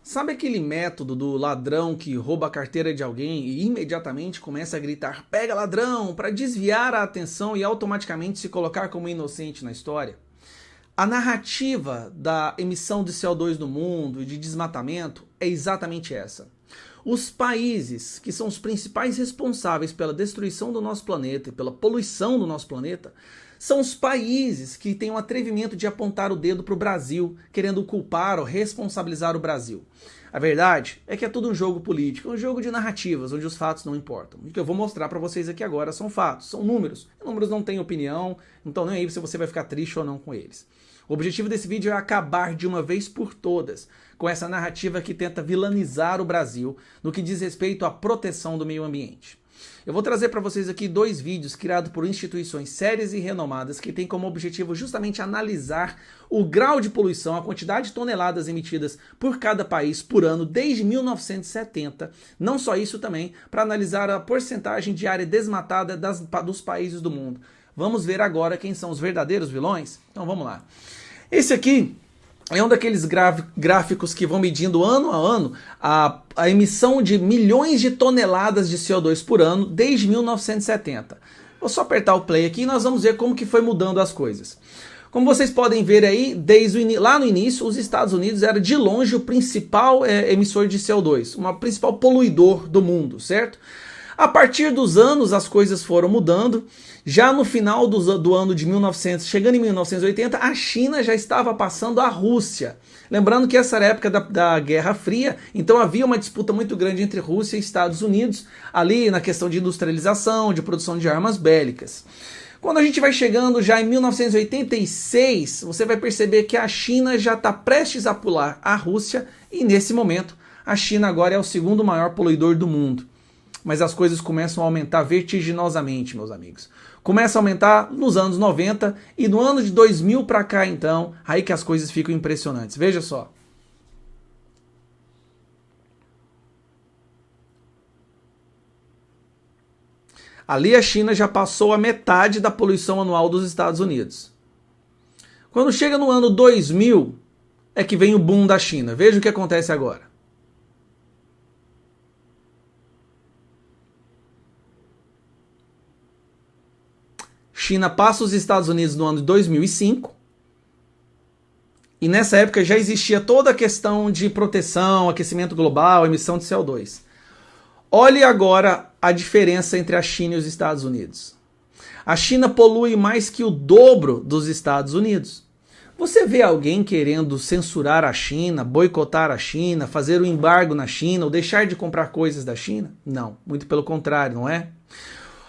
Sabe aquele método do ladrão que rouba a carteira de alguém e imediatamente começa a gritar "pega ladrão" para desviar a atenção e automaticamente se colocar como inocente na história? A narrativa da emissão de CO2 no mundo e de desmatamento é exatamente essa. Os países que são os principais responsáveis pela destruição do nosso planeta e pela poluição do nosso planeta são os países que têm o atrevimento de apontar o dedo para o Brasil, querendo culpar ou responsabilizar o Brasil. A verdade é que é tudo um jogo político, um jogo de narrativas, onde os fatos não importam. E o que eu vou mostrar para vocês aqui agora são fatos, são números. E números não têm opinião, então nem aí se você vai ficar triste ou não com eles. O objetivo desse vídeo é acabar de uma vez por todas com essa narrativa que tenta vilanizar o Brasil no que diz respeito à proteção do meio ambiente. Eu vou trazer para vocês aqui dois vídeos criados por instituições sérias e renomadas que têm como objetivo justamente analisar o grau de poluição, a quantidade de toneladas emitidas por cada país por ano desde 1970. Não só isso também, para analisar a porcentagem de área desmatada dos países do mundo. Vamos ver agora quem são os verdadeiros vilões? Então vamos lá. Esse aqui é um daqueles gráficos que vão medindo ano a ano a emissão de milhões de toneladas de CO2 por ano desde 1970. Vou só apertar o play aqui e nós vamos ver como que foi mudando as coisas. Como vocês podem ver aí, lá no início, os Estados Unidos era de longe o principal emissor de CO2, o principal poluidor do mundo, certo? A partir dos anos as coisas foram mudando. Já no final do ano de 1900, chegando em 1980, a China já estava passando a Rússia. Lembrando que essa era a época da Guerra Fria, então havia uma disputa muito grande entre Rússia e Estados Unidos, ali na questão de industrialização, de produção de armas bélicas. Quando a gente vai chegando já em 1986, você vai perceber que a China já está prestes a pular a Rússia, e nesse momento a China agora é o segundo maior poluidor do mundo. Mas as coisas começam a aumentar vertiginosamente, meus amigos. Começa a aumentar nos anos 90 e no ano de 2000 para cá, então, aí que as coisas ficam impressionantes. Veja só. Ali a China já passou a metade da poluição anual dos Estados Unidos. Quando chega no ano 2000, é que vem o boom da China. Veja o que acontece agora. China passa os Estados Unidos no ano de 2005, e nessa época já existia toda a questão de proteção, aquecimento global, emissão de CO2. Olhe agora a diferença entre a China e os Estados Unidos. A China polui mais que o dobro dos Estados Unidos. Você vê alguém querendo censurar a China, boicotar a China, fazer um embargo na China ou deixar de comprar coisas da China? Não, muito pelo contrário, não é?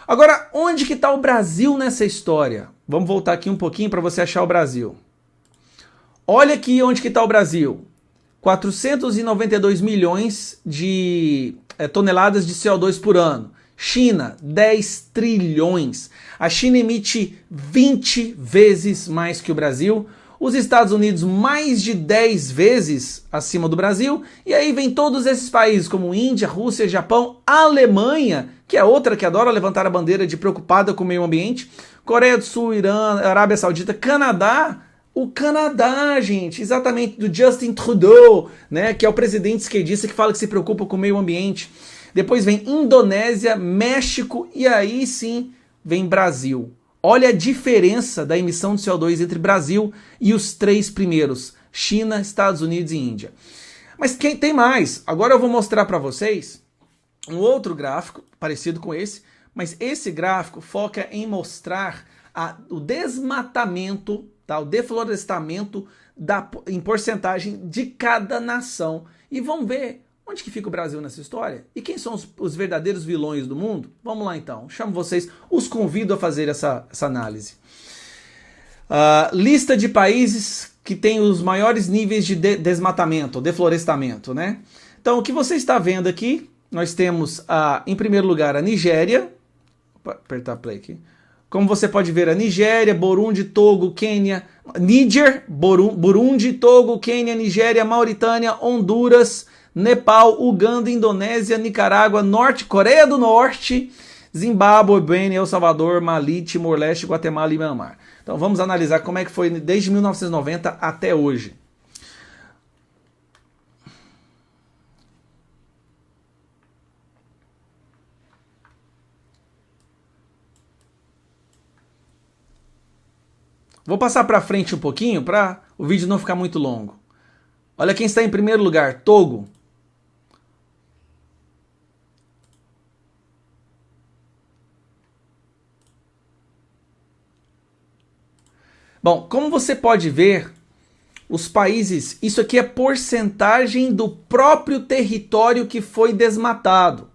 Agora, onde que está o Brasil nessa história? Vamos voltar aqui um pouquinho para você achar o Brasil. Olha aqui onde que está o Brasil. 492 milhões de toneladas de CO2 por ano. China, 10 trilhões. A China emite 20 vezes mais que o Brasil. Os Estados Unidos mais de 10 vezes acima do Brasil. E aí vem todos esses países como Índia, Rússia, Japão, Alemanha, que é outra que adora levantar a bandeira de preocupada com o meio ambiente, Coreia do Sul, Irã, Arábia Saudita, Canadá. O Canadá, gente, exatamente, do Justin Trudeau, né, que é o presidente esquerdista que fala que se preocupa com o meio ambiente. Depois vem Indonésia, México e aí sim vem Brasil. Olha a diferença da emissão de CO2 entre Brasil e os três primeiros, China, Estados Unidos e Índia. Mas quem tem mais? Agora eu vou mostrar para vocês um outro gráfico parecido com esse, mas esse gráfico foca em mostrar o desmatamento, tá? O deflorestamento em porcentagem de cada nação. E vamos ver onde que fica o Brasil nessa história? E quem são os verdadeiros vilões do mundo? Vamos lá então, chamo vocês, os convido a fazer essa análise. Lista de países que têm os maiores níveis de desmatamento, deflorestamento, né? Então o que você está vendo aqui, nós temos em primeiro lugar a Nigéria, vou apertar play aqui. Como você pode ver, a Nigéria, Burundi, Togo, Quênia, Burundi, Togo, Quênia, Nigéria, Mauritânia, Honduras, Nepal, Uganda, Indonésia, Nicarágua, Coreia do Norte, Zimbábue, Benin, El Salvador, Mali, Timor-Leste, Guatemala e Myanmar. Então vamos analisar como é que foi desde 1990 até hoje. Vou passar para frente um pouquinho para o vídeo não ficar muito longo. Olha quem está em primeiro lugar, Togo. Bom, como você pode ver, os países, isso aqui é porcentagem do próprio território que foi desmatado.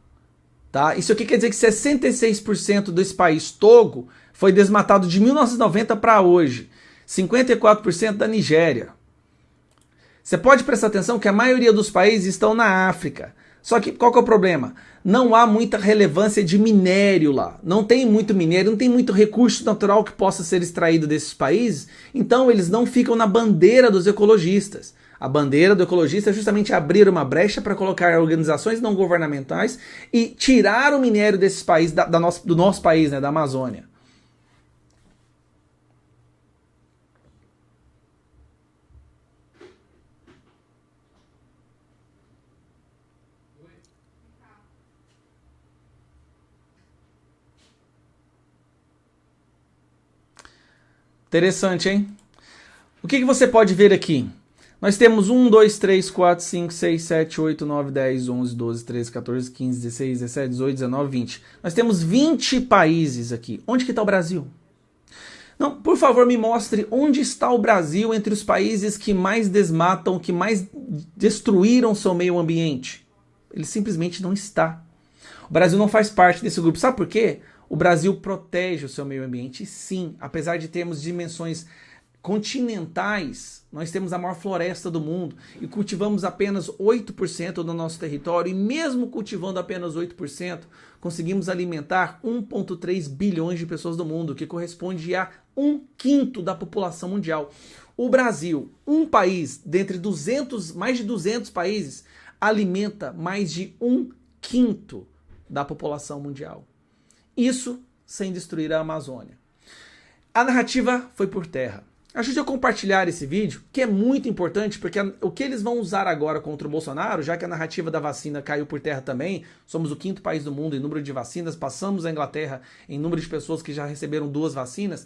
Tá? Isso aqui quer dizer que 66% desse país, Togo, foi desmatado de 1990 para hoje. 54% da Nigéria. Você pode prestar atenção que a maioria dos países estão na África. Só que qual que é o problema? Não há muita relevância de minério lá. Não tem muito minério, não tem muito recurso natural que possa ser extraído desses países. Então eles não ficam na bandeira dos ecologistas. A bandeira do ecologista é justamente abrir uma brecha para colocar organizações não governamentais e tirar o minério desses países, do nosso país, né, da Amazônia. Interessante, hein? O que você pode ver aqui? Nós temos 1, 2, 3, 4, 5, 6, 7, 8, 9, 10, 11, 12, 13, 14, 15, 16, 17, 18, 19, 20. Nós temos 20 países aqui. Onde que está o Brasil? Não, por favor, me mostre onde está o Brasil entre os países que mais desmatam, que mais destruíram seu meio ambiente. Ele simplesmente não está. O Brasil não faz parte desse grupo. Sabe por quê? O Brasil protege o seu meio ambiente, sim. Apesar de termos dimensões continentais, nós temos a maior floresta do mundo e cultivamos apenas 8% do nosso território. E mesmo cultivando apenas 8%, conseguimos alimentar 1,3 bilhões de pessoas do mundo, que corresponde a 1/5 da população mundial. O Brasil, um país dentre mais de 200 países, alimenta mais de 1/5 da população mundial. Isso sem destruir a Amazônia. A narrativa foi por terra. Ajude a compartilhar esse vídeo, que é muito importante, porque o que eles vão usar agora contra o Bolsonaro, já que a narrativa da vacina caiu por terra também, somos o 5º país do mundo em número de vacinas, passamos a Inglaterra em número de pessoas que já receberam 2 vacinas.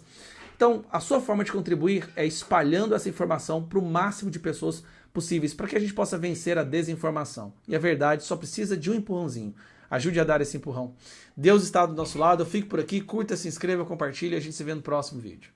Então, a sua forma de contribuir é espalhando essa informação para o máximo de pessoas possíveis, para que a gente possa vencer a desinformação. E a verdade só precisa de um empurrãozinho. Ajude a dar esse empurrão. Deus está do nosso lado, eu fico por aqui, curta, se inscreva, compartilhe e a gente se vê no próximo vídeo.